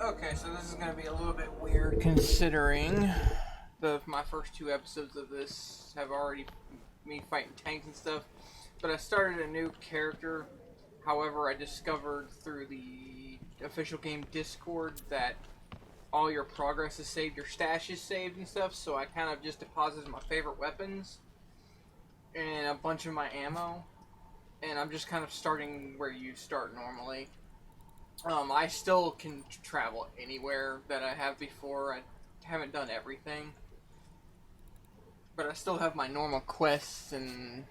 Okay, so this is gonna be a little bit weird considering my first two episodes of this have already me fighting tanks and stuff. But I started a new character. However, I discovered through the official game Discord that all your progress is saved, your stash is saved and stuff. So I kind of just deposited my favorite weapons and a bunch of my ammo, and I'm just kind of starting where you start normally. I still can travel anywhere that I have before. I haven't done everything, but I still have my normal quests and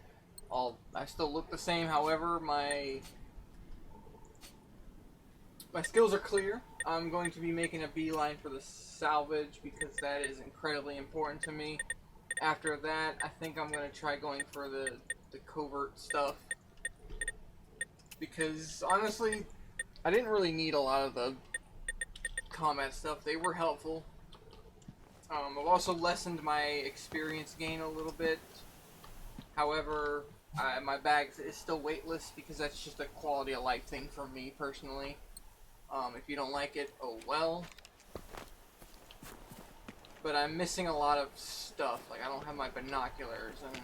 all. I still look the same. However, my skills are clear. I'm going to be making a beeline for the salvage because that is incredibly important to me. After that, I think I'm going to try going for the covert stuff because honestly, I didn't really need a lot of the combat stuff. They were helpful. I've also lessened my experience gain a little bit. However, my bag is still weightless because that's just a quality of life thing for me personally. If you don't like it, oh well. But I'm missing a lot of stuff. Like, I don't have my binoculars, and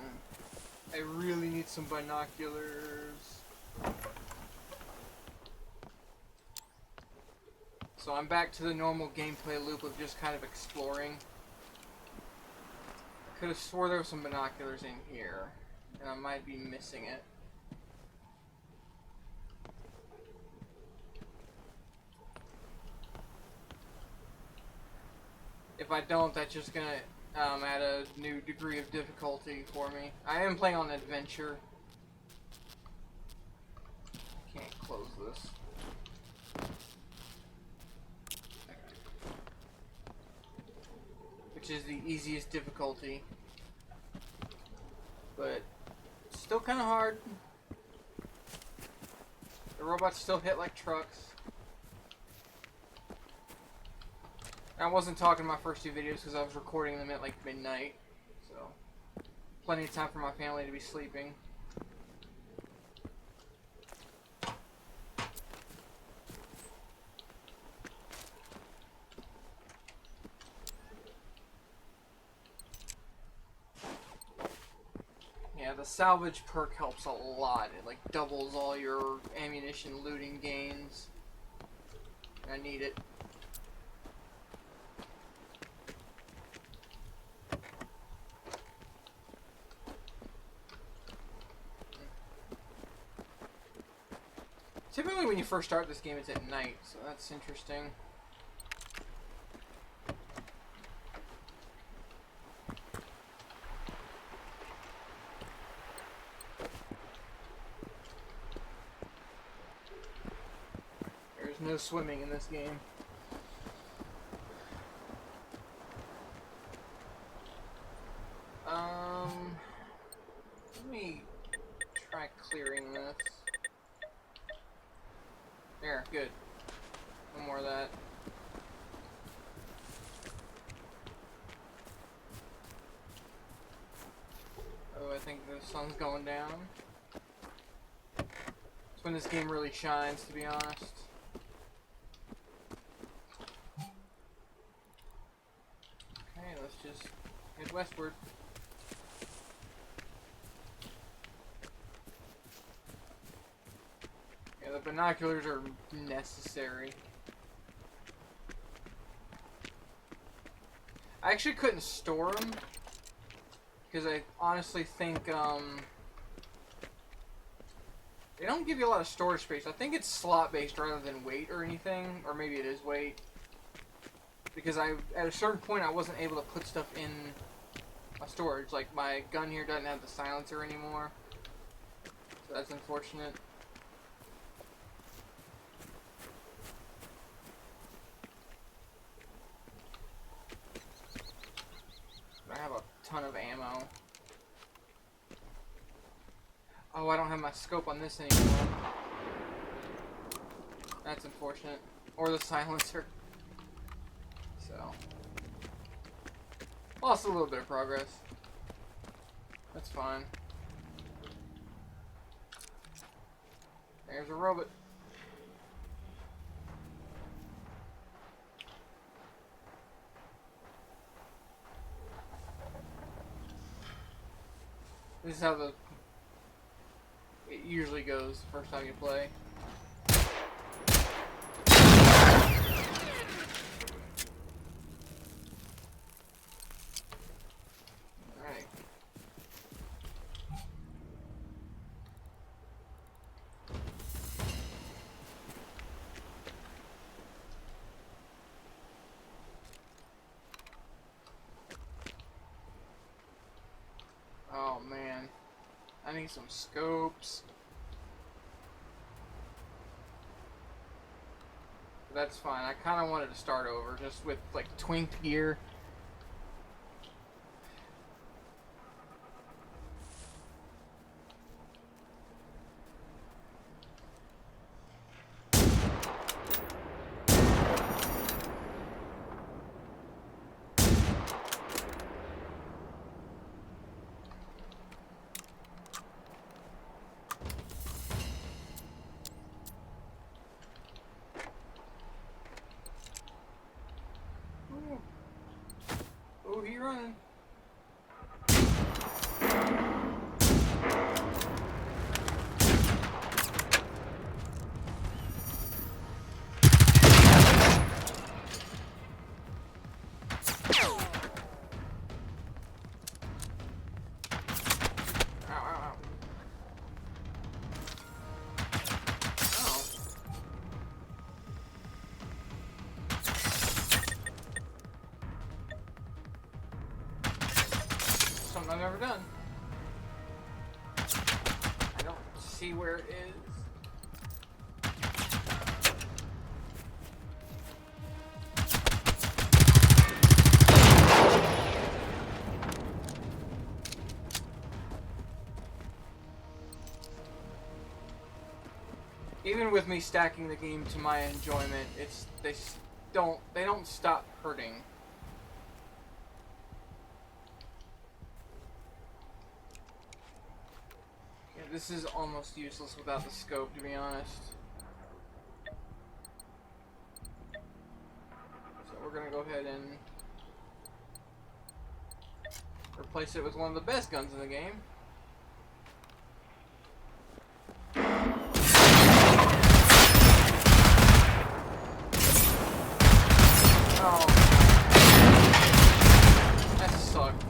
I really need some binoculars. So I'm back to the normal gameplay loop of just kind of exploring. I could have swore there were some binoculars in here, and I might be missing it. If I don't, that's just gonna add a new degree of difficulty for me. I am playing on adventure. Can't close this. Which is the easiest difficulty. But still kind of hard. The robots still hit like trucks. I wasn't talking my first two videos because I was recording them at like midnight, so plenty of time for my family to be sleeping. Yeah, the salvage perk helps a lot. It like doubles all your ammunition looting gains. I need it. Typically when you first start this game it's at night, so that's interesting. There's no swimming in this game. Let me try clearing this. There, good. No more of that. Oh, I think the sun's going down. It's when this game really shines, to be honest. Okay, let's just head westward. Yeah, the binoculars are necessary. I actually couldn't store them because I honestly think they don't give you a lot of storage space. I think it's slot based rather than weight or anything, or maybe it is weight. Because at a certain point I wasn't able to put stuff in my storage. Like my gun here doesn't have the silencer anymore, so that's unfortunate. I have a ton of ammo. Oh, I don't have my scope on this anymore. That's unfortunate. Or the silencer. So, lost a little bit of progress. That's fine. There's a robot. This is how it usually goes the first time you play. Alright. Oh man. I need some scopes. That's fine. I kind of wanted to start over just with like twinked gear. Oh, he running. Something I've never done. I don't see where it is. Even with me stacking the game to my enjoyment, they don't stop hurting. This is almost useless without the scope, to be honest. So we're gonna go ahead and replace it with one of the best guns in the game. Oh, that sucked.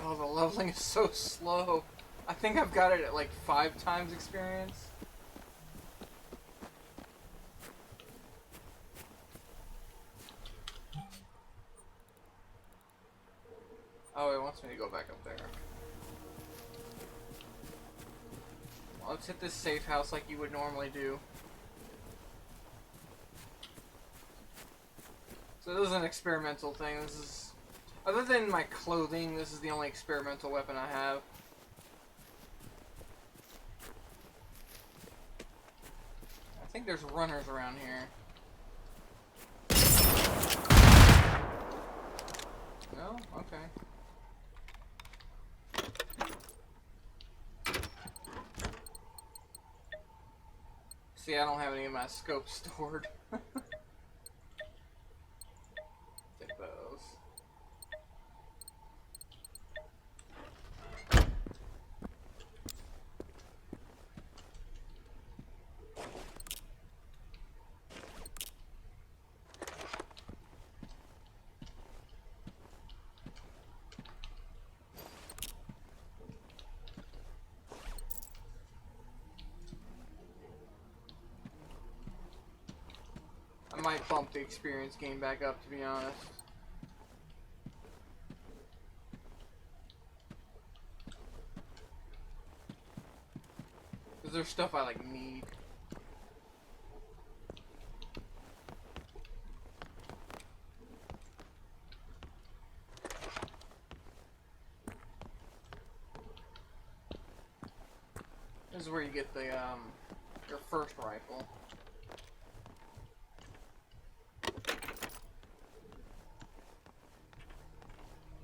Oh, the leveling is so slow. I think I've got it at like 5 times experience. Oh, it wants me to go back up there. Well, let's hit this safe house like you would normally do. So this is an experimental thing. This is... Other than my clothing, this is the only experimental weapon I have. I think there's runners around here. No? Okay. See, I don't have any of my scopes stored. Take those. I might bump the experience game back up, to be honest. Because there's stuff I like need. This is where you get the your first rifle.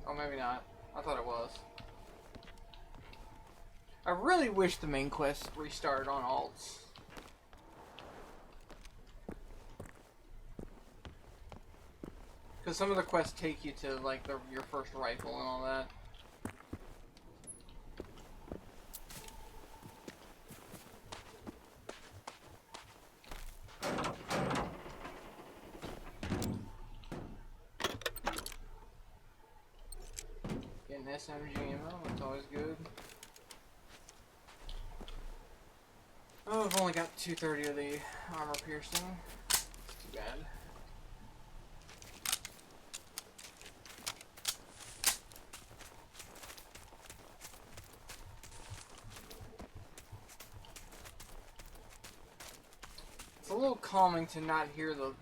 Oh, maybe not. I thought it was. I really wish the main quest restarted on alts. Because some of the quests take you to, like, your first rifle and all that. Getting SMG ammo, that's always good. Oh, I've only got 230 of the armor piercing. That's too bad. It's a little calming to not hear the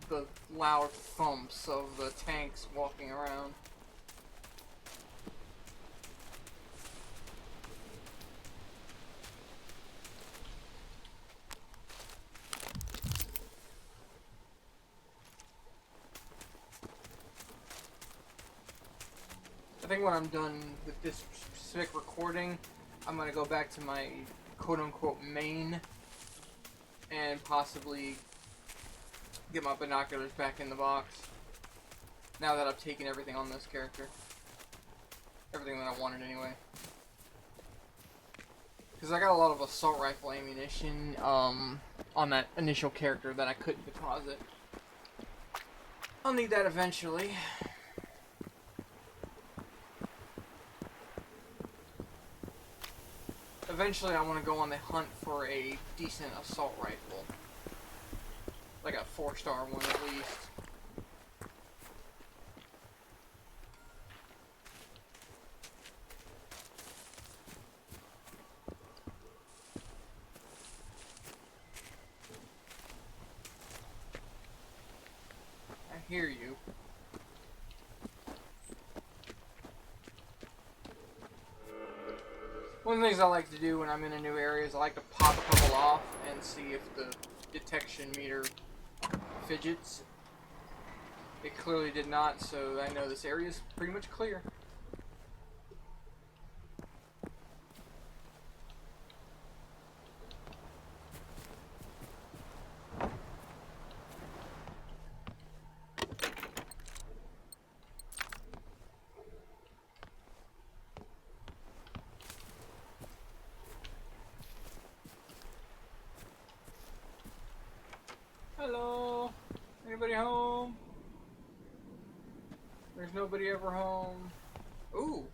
loud thumps of the tanks walking around. I think when I'm done with this specific recording, I'm going to go back to my quote-unquote main and possibly get my binoculars back in the box. Now that I've taken everything on this character. Everything that I wanted anyway. Because I got a lot of assault rifle ammunition on that initial character that I couldn't deposit. I'll need that eventually. Eventually I want to go on the hunt for a decent assault rifle. Like a 4-star one at least. I hear you. One of the things I like to do when I'm in a new area is I like to pop a couple off and see if the detection meter fidgets. It clearly did not, so I know this area is pretty much clear. Hello? Anybody home? There's nobody ever home. Ooh.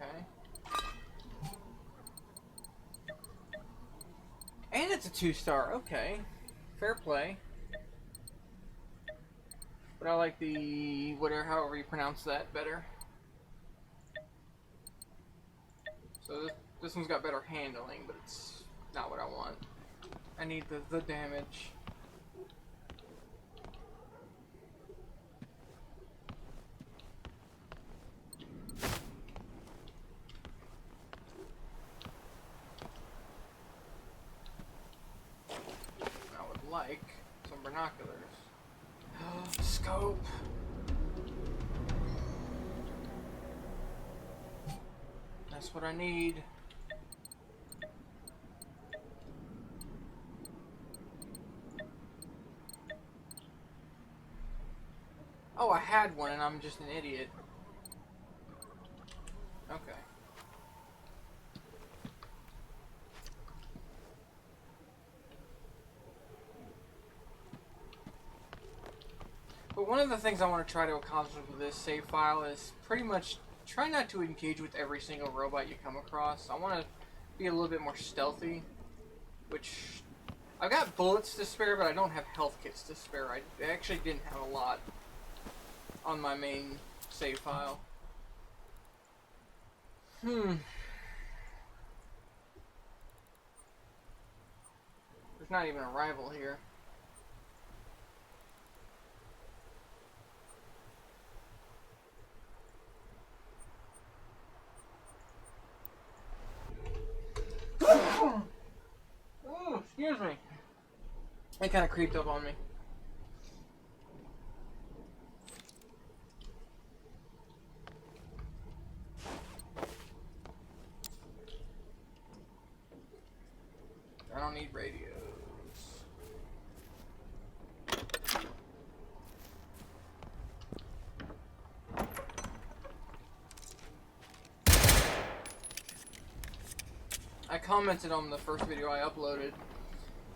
Okay. And it's a 2-star. Okay. Fair play. But I like the whatever, however you pronounce that, better. So this one's got better handling, but it's not what I want. I need the damage. I would like some binoculars. Scope. That's what I need. Oh, I had one and I'm just an idiot. Okay. But one of the things I want to try to accomplish with this save file is pretty much try not to engage with every single robot you come across. I want to be a little bit more stealthy, which I've got bullets to spare, but I don't have health kits to spare. I actually didn't have a lot on my main save file. There's not even a rival here. Oh, excuse me. It kind of creeped up on me. I don't need radios. I commented on the first video I uploaded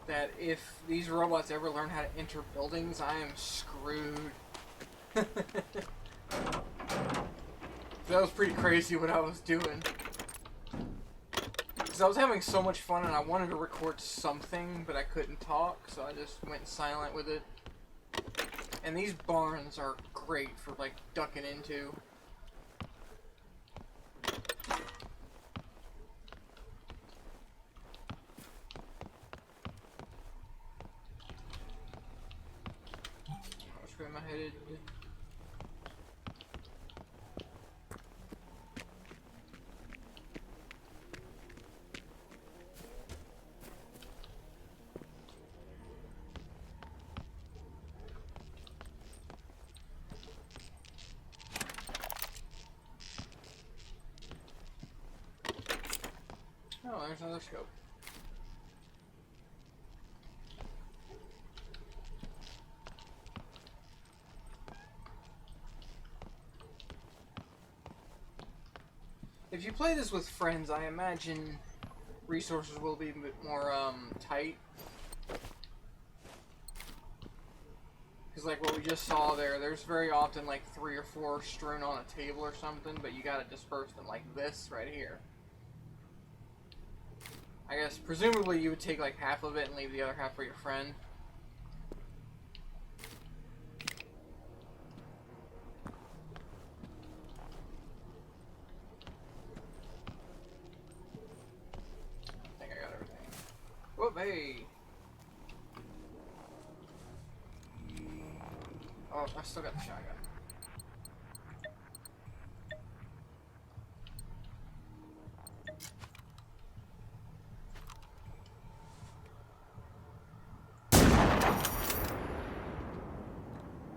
that if these robots ever learn how to enter buildings, I am screwed. That was pretty crazy what I was doing. Because I was having so much fun and I wanted to record something, but I couldn't talk, so I just went silent with it. And these barns are great for, like, ducking into. Which way am I headed? Oh, there's another scope. If you play this with friends, I imagine resources will be a bit more tight. Because like what we just saw there's very often like 3 or 4 strewn on a table or something, but you gotta disperse them like this right here. I guess presumably you would take like half of it and leave the other half for your friend. I think I got everything. Whoop, hey! Oh, I still got the shotgun.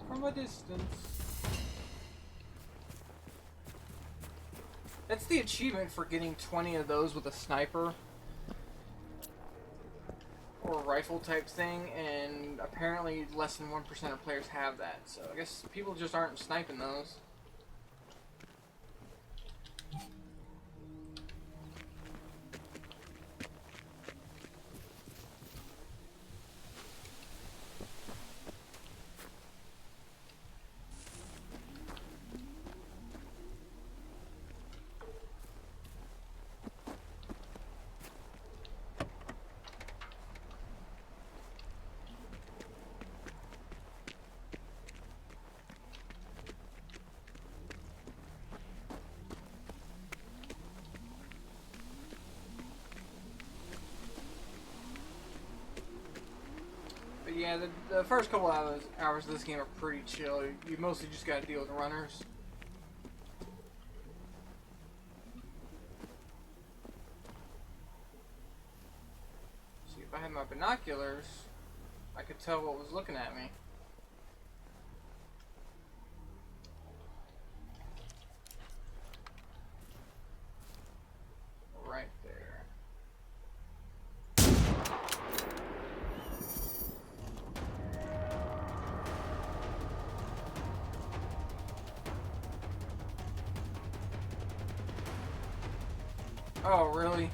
From a distance. That's the achievement for getting 20 of those with a sniper or rifle type thing, and apparently less than 1% of players have that, so I guess people just aren't sniping those. But yeah, the first couple hours of this game are pretty chill. You mostly just gotta deal with runners. See, if I had my binoculars, I could tell what was looking at me. Right there. Oh, really?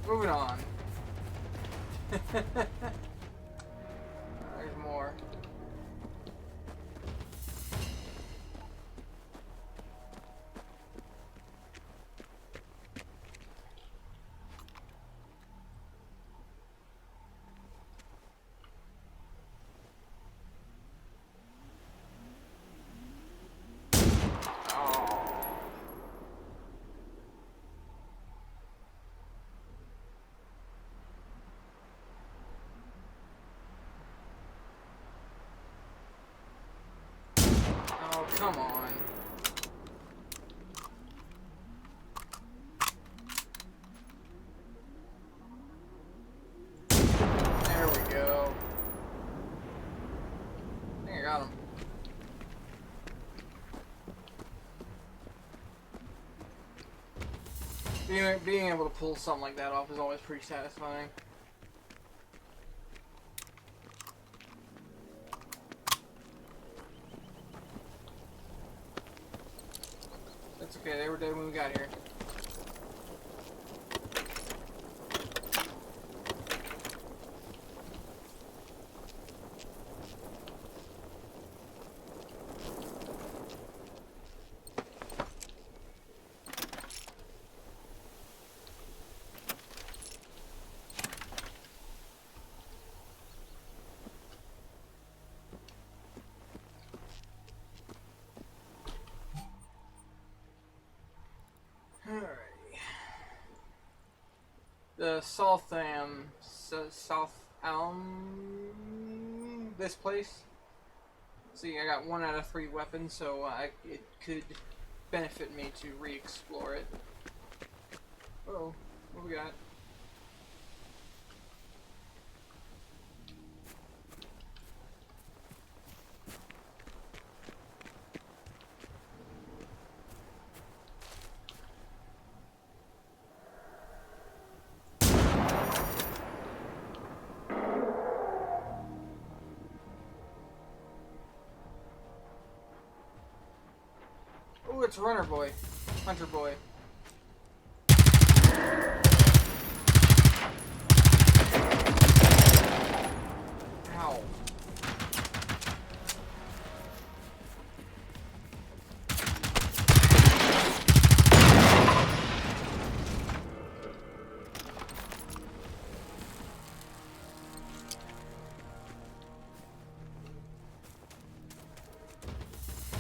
Moving on. There's more. Oh, come on. There we go. I think I got him. Being able to pull something like that off is always pretty satisfying. Okay, they were dead when we got here. The South this place. See, I got 1 out of 3 weapons, so it could benefit me to re-explore it. Uh-oh, what we got? Oh, it's Runner Boy. Hunter Boy. Ow.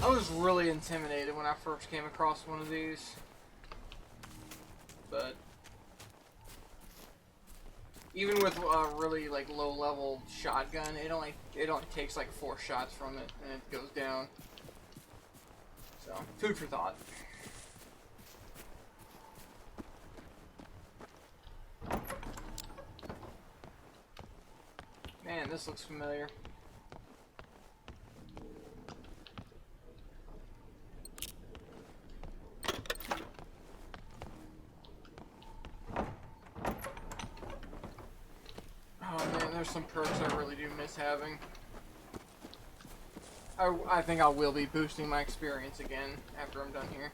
I was really intimidated when I first came across one of these. But even with a really like low level shotgun, it only takes like 4 shots from it and it goes down. So, food for thought. Man, this looks familiar. Oh man, there's some perks I really do miss having. I think I will be boosting my experience again after I'm done here.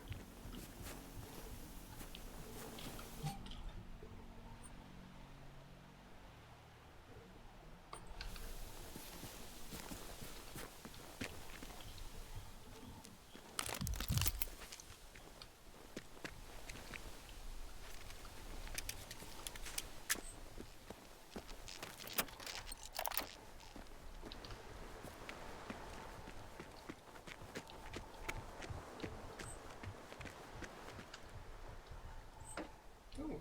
Ooh.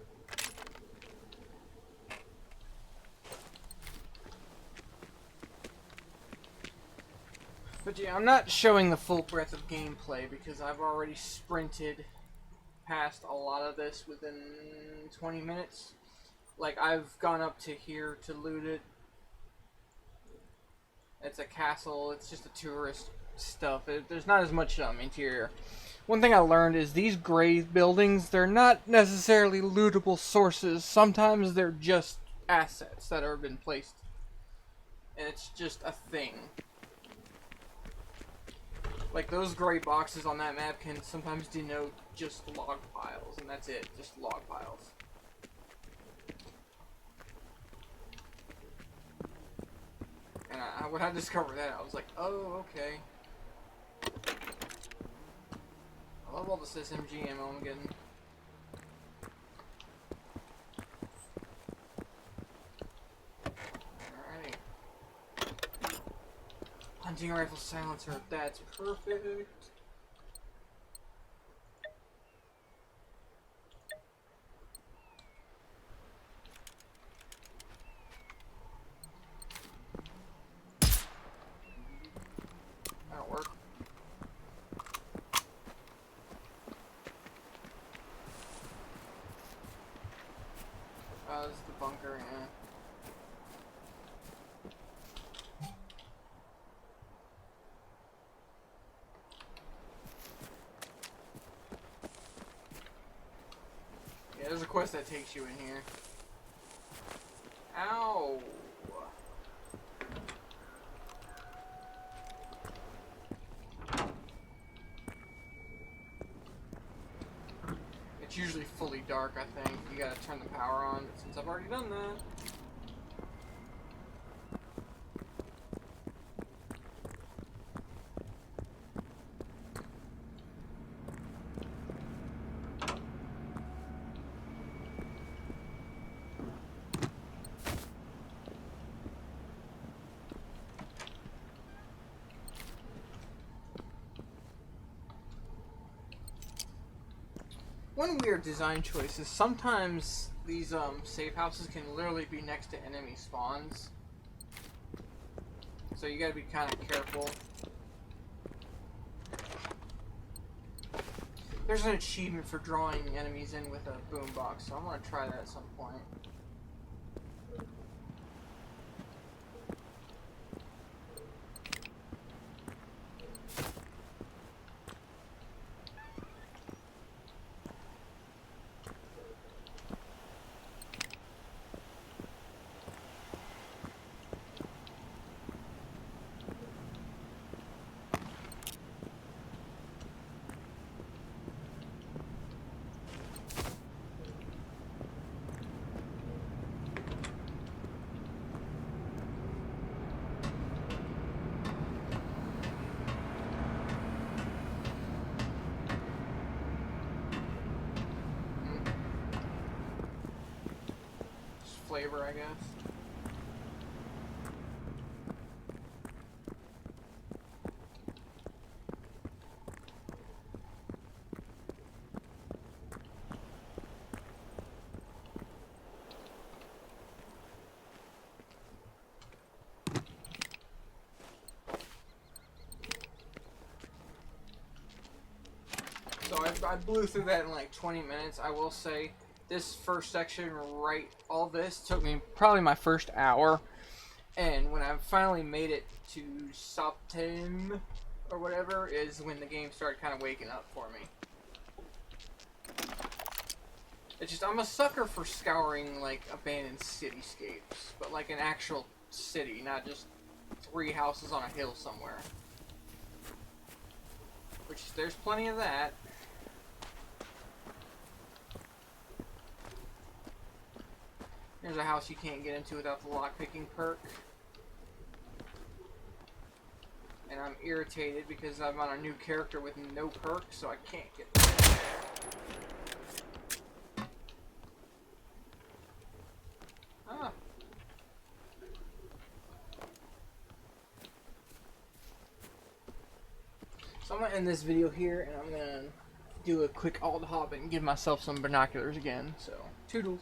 But yeah, I'm not showing the full breadth of gameplay because I've already sprinted past a lot of this within 20 minutes. Like, I've gone up to here to loot it. It's a castle, it's just a tourist stuff. There's not as much interior. One thing I learned is these gray buildings, they're not necessarily lootable sources. Sometimes they're just assets that have been placed. And it's just a thing. Like, those gray boxes on that map can sometimes denote just log piles, and that's it, just log piles. And when I discovered that, I was like, oh, okay. I love all this SMG ammo I'm getting. Alrighty. Hunting rifle silencer, that's perfect. That'll work. This is the bunker, yeah. Yeah, there's a quest that takes you in here. Ow! fully dark, I think. You gotta turn the power on, but since I've already done that... One weird design choice is sometimes these safe houses can literally be next to enemy spawns. So you gotta be kind of careful. There's an achievement for drawing enemies in with a boombox, so I'm gonna try that at some point. Flavor, I guess. So I blew through that in like 20 minutes. I will say this first section, all this took me probably my first hour. And when I finally made it to Soptem or whatever is when the game started kind of waking up for me. It's just, I'm a sucker for scouring like abandoned cityscapes, but like an actual city, not just 3 houses on a hill somewhere. Which, there's plenty of that. Here's a house you can't get into without the lockpicking perk. And I'm irritated because I'm on a new character with no perk, so I can't get there. Ah. So I'm going to end this video here, and I'm going to do a quick alt hop and give myself some binoculars again. So, toodles.